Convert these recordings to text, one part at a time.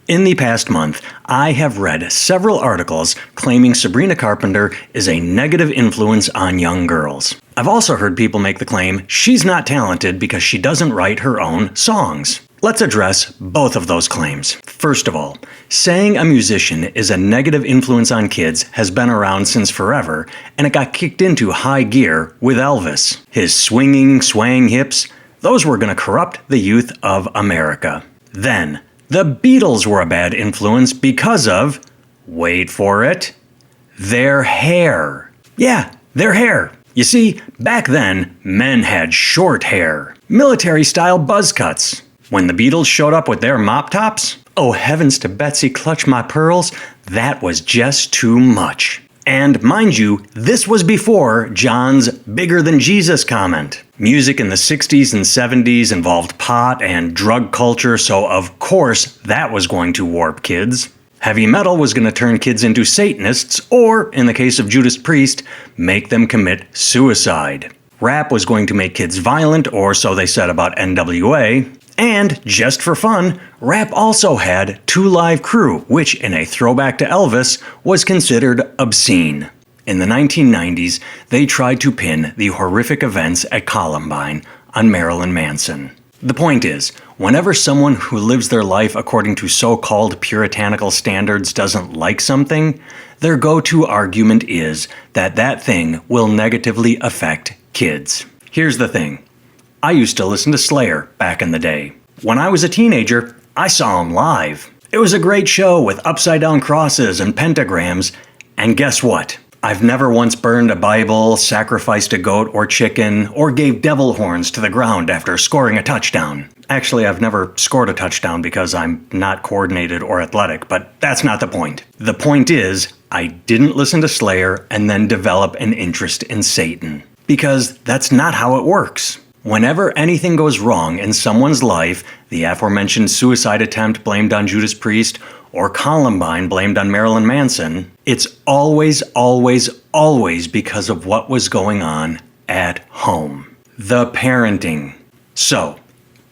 In the past month, I have read several articles claiming Sabrina Carpenter is a negative influence on young girls. I've also heard people make the claim she's not talented because she doesn't write her own songs. Let's address both of those claims. First of all, saying a musician is a negative influence on kids has been around since forever, and it got kicked into high gear with Elvis. His swinging, swaying hips, those were going to corrupt the youth of America. Then, the Beatles were a bad influence because of, wait for it, their hair. Yeah, their hair. You see, back then, men had short hair. Military-style buzz cuts. When the Beatles showed up with their mop tops, oh heavens to Betsy clutch my pearls, that was just too much. And mind you, this was before John's bigger than Jesus comment. Music in the 60s and 70s involved pot and drug culture, so of course that was going to warp kids. Heavy metal was going to turn kids into Satanists, or, in the case of Judas Priest, make them commit suicide. Rap was going to make kids violent, or so they said about NWA. And, just for fun, rap also had Two Live Crew, which, in a throwback to Elvis, was considered obscene. In the 1990s, they tried to pin the horrific events at Columbine on Marilyn Manson. The point is, whenever someone who lives their life according to so-called puritanical standards doesn't like something, their go-to argument is that that thing will negatively affect kids. Here's the thing. I used to listen to Slayer back in the day. When I was a teenager, I saw them live. It was a great show with upside-down crosses and pentagrams. And guess what? I've never once burned a Bible, sacrificed a goat or chicken, or gave devil horns to the ground after scoring a touchdown. Actually, I've never scored a touchdown because I'm not coordinated or athletic, but that's not the point. The point is, I didn't listen to Slayer and then develop an interest in Satan. Because that's not how it works. Whenever anything goes wrong in someone's life, the aforementioned suicide attempt blamed on Judas Priest, or Columbine blamed on Marilyn Manson, it's always because of what was going on at home. The parenting. So,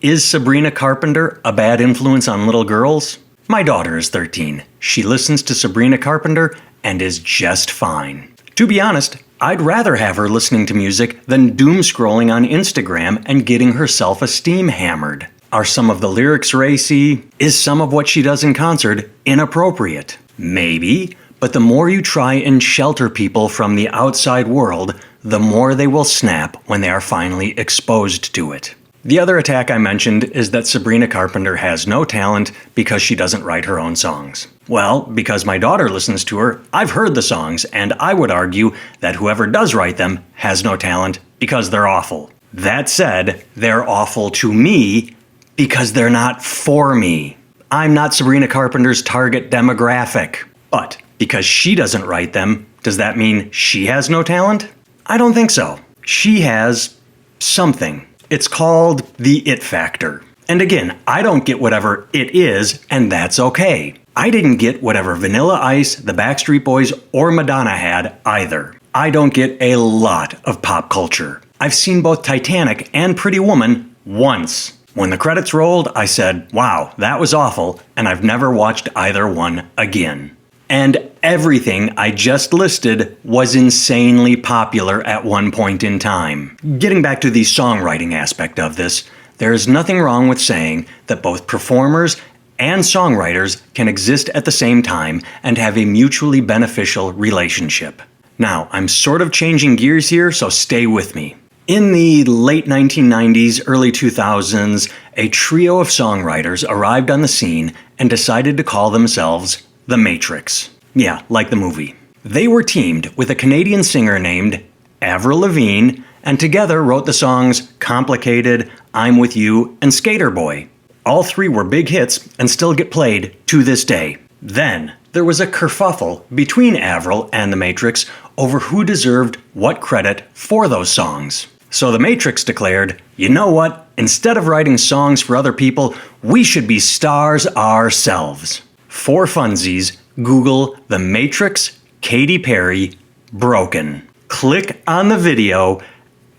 is Sabrina Carpenter a bad influence on little girls? My daughter is 13. She listens to Sabrina Carpenter and is just fine. To be honest, I'd rather have her listening to music than doom-scrolling on Instagram and getting her self-esteem hammered. Are some of the lyrics racy? Is some of what she does in concert inappropriate? Maybe, but the more you try and shelter people from the outside world, the more they will snap when they are finally exposed to it. The other attack I mentioned is that Sabrina Carpenter has no talent because she doesn't write her own songs. Well, because my daughter listens to her, I've heard the songs, and I would argue that whoever does write them has no talent because they're awful. That said, they're awful to me because they're not for me. I'm not Sabrina Carpenter's target demographic. But because she doesn't write them, does that mean she has no talent? I don't think so. She has something. It's called the it factor. And again, I don't get whatever it is, and that's okay. I didn't get whatever Vanilla Ice, the Backstreet Boys, or Madonna had either. I don't get a lot of pop culture. I've seen both Titanic and Pretty Woman once. When the credits rolled, I said, wow, that was awful, and I've never watched either one again. And everything I just listed was insanely popular at one point in time. Getting back to the songwriting aspect of this, there is nothing wrong with saying that both performers and songwriters can exist at the same time and have a mutually beneficial relationship. Now, I'm sort of changing gears here, so stay with me. In the late 1990s, early 2000s, a trio of songwriters arrived on the scene and decided to call themselves The Matrix. Yeah, like the movie. They were teamed with a Canadian singer named Avril Lavigne, and together wrote the songs Complicated, I'm With You, and Skater Boy. All three were big hits and still get played to this day. Then, there was a kerfuffle between Avril and The Matrix over who deserved what credit for those songs. So The Matrix declared, you know what, instead of writing songs for other people, we should be stars ourselves. For funsies, Google The Matrix, Katy Perry, Broken. Click on the video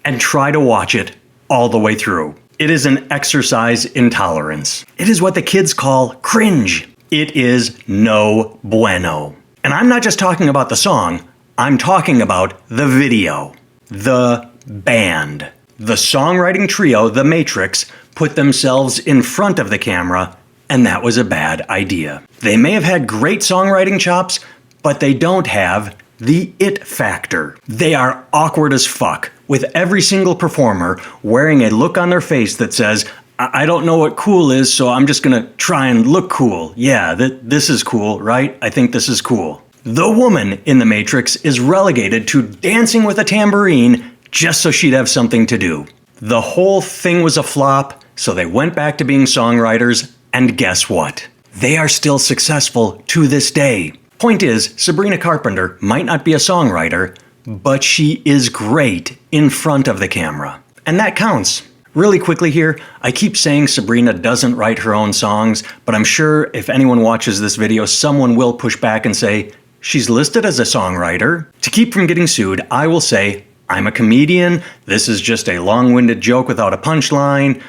and try to watch it all the way through. It is an exercise in tolerance. It is what the kids call cringe. It is no bueno. And I'm not just talking about the song, I'm talking about the video. The band. The songwriting trio, The Matrix, put themselves in front of the camera, and that was a bad idea. They may have had great songwriting chops, but they don't have the it factor. They are awkward as fuck, with every single performer wearing a look on their face that says, I don't know what cool is, so I'm just gonna try and look cool. Yeah, this is cool, right? I think this is cool. The woman in The Matrix is relegated to dancing with a tambourine just so she'd have something to do. The whole thing was a flop, so they went back to being songwriters, and guess what? They are still successful to this day. Point is, Sabrina Carpenter might not be a songwriter, but she is great in front of the camera. And that counts. Really quickly here, I keep saying Sabrina doesn't write her own songs, but I'm sure if anyone watches this video, someone will push back and say, she's listed as a songwriter. To keep from getting sued, I will say, I'm a comedian, this is just a long-winded joke without a punchline,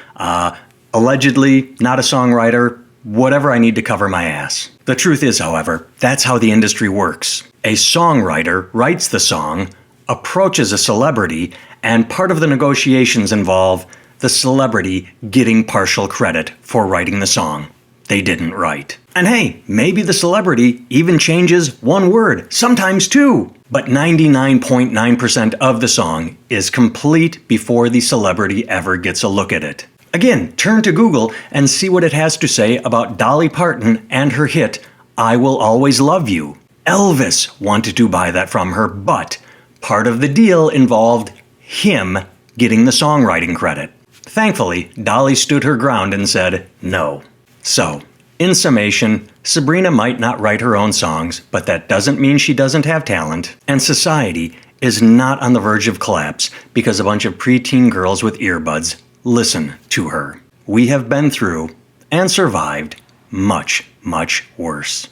allegedly not a songwriter, whatever I need to cover my ass. The truth is, however, that's how the industry works. A songwriter writes the song, approaches a celebrity, and part of the negotiations involve the celebrity getting partial credit for writing the song they didn't write. And hey, maybe the celebrity even changes one word, sometimes two. But 99.9% of the song is complete before the celebrity ever gets a look at it. Again, turn to Google and see what it has to say about Dolly Parton and her hit, I Will Always Love You. Elvis wanted to buy that from her, but part of the deal involved him getting the songwriting credit. Thankfully, Dolly stood her ground and said no. So, in summation, Sabrina might not write her own songs, but that doesn't mean she doesn't have talent, and society is not on the verge of collapse because a bunch of preteen girls with earbuds listen to her. We have been through and survived much, much worse.